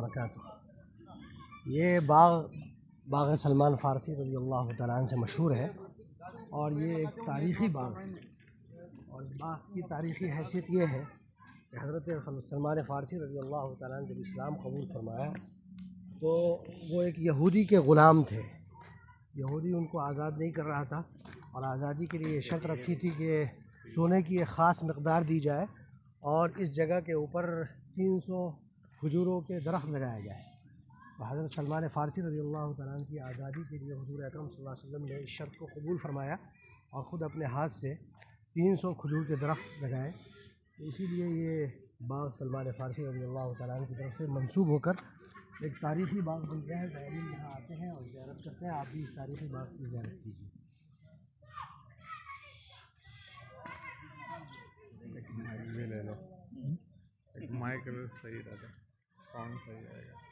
وبرکاتہ۔ یہ باغ سلمان فارسی رضی اللہ تعالیٰ عنہ سے مشہور ہے، اور یہ ایک تاریخی باغ ہے، اور باغ کی تاریخی حیثیت یہ ہے کہ حضرت سلمان فارسی رضی اللہ تعالیٰ عنہ جب اسلام قبول فرمایا تو وہ ایک یہودی کے غلام تھے۔ یہودی ان کو آزاد نہیں کر رہا تھا، اور آزادی کے لیے یہ شرط رکھی تھی کہ سونے کی ایک خاص مقدار دی جائے اور اس جگہ کے اوپر 300 کھجوروں کے درخت لگایا جائے۔ حضرت سلمان فارسی رضی اللہ تعالیٰ عنہ کی آزادی کے لیے حضور اکرم صلی اللہ علیہ وسلم نے اس شرط کو قبول فرمایا اور خود اپنے ہاتھ سے 300 کھجور کے درخت لگائے۔ اسی لیے یہ باغ سلمان فارسی رضی اللہ تعالیٰ عنہ کی طرف سے منسوب ہو کر ایک تاریخی باغ بن گیا ہے۔ زائرین یہاں آتے ہیں اور زیارت کرتے ہیں، آپ بھی اس تاریخی باغ کی زیارت کیجیے۔ ایک مائک لے لو، ایک مائک صحیح رہتا، ساؤنڈ صحیح رہے گا۔